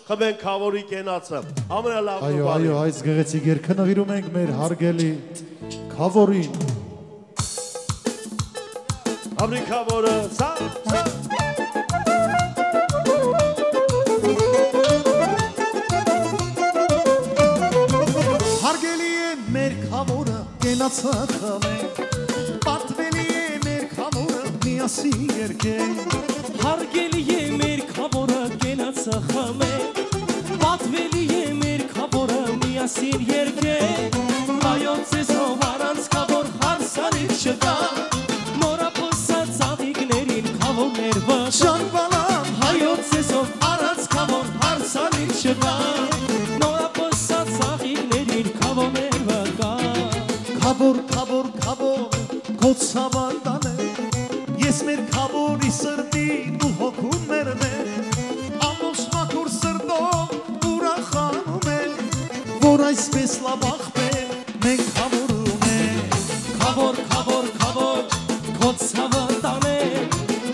խմենք Քավորի կենացը, ամենալավն ու բարի։ Այո, այս գեղեցիկ երգը նվիրում ենք մեր հարգելի Քավորին։ Ամրի Քավորը, սա։ Հարգելի է մեր Քավորը, կենացը խմենք, պատվելի է մեր Քավորը, միասին երգենք։ Հարգելի է մեր Քավորը, կենացը խմենք, պատվելի է մեր Քավորը, միասին երգենք։ Հայոց ձեզով առանց Քավոր հարսանիք չկա, նորապսած ծաղիկներին Քավորներ վկա։ Շան բալամ, Հայոց ձեզով առանց Քավոր հարսանիք չկա, նորապսած ծաղիկներին Քավորներ վկա։ Քավոր, Քավոր, Քավոր, քո ցավանդան է, ես մեր Քավորի սրտին ու հոգում մերն է, ամբողջ մաքուր սրտով ուրախանում է, որ այսպես լավ աղբեր մենք Քավորում ենք։ Քավոր, Քավոր, Քավոր, քո ցավանդան է,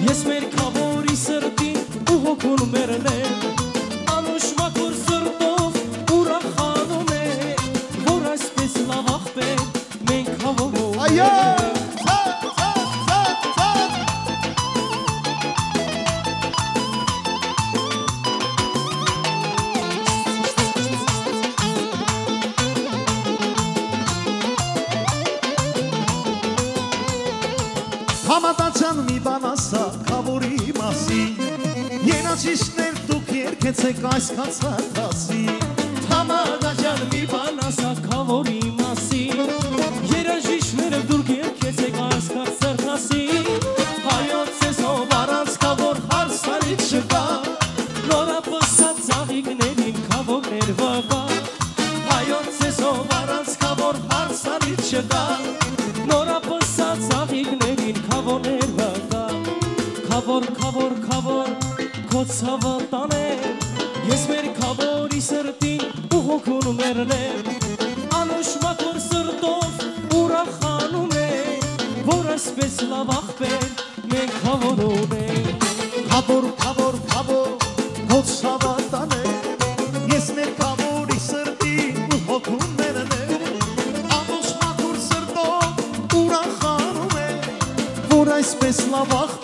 ես մեր Քավորի սրտին ու հոգուն մերն է, անուշ մաքուր սրտով ուրախանում է, որ այսպես լավ աղբեր մենք Քավորում Այո, Համատաչան մի բան ասա Քավորի մասին, երաժիշտներ դուք երգեցեք այս քացատասին։ Համատաչան մի բան ասա Քավորի մասին, երաժիշտները դուք երգեցեք այս քացատասին։ Հայոց ձեզով առանց Քավոր հարսանիք չկա, նորապսած ծաղիկներին Քավորներ վկա։ Հայոց ձեզով առանց Քավոր հարսանիք չկա, նորապսած ծաղիկներին Քավորներ վկա։ Քավոր, Քավոր, Քավոր, քո ցավատան է, ես մեր Քավորի սրտին ու հոգուն մերն է, անուշ մաքուր սրտով ուրախանում է, որ այսպես լավ աղբեր մենք Քավորում ենք։ Քավոր, Քավոր, Քավոր, քո ցավատան է, ես մեր Քավորի սրտին ու հոգում մերն է, ամբողջ մաքուր սրտով ուրախանում է, որ այսպես լավ աղբեր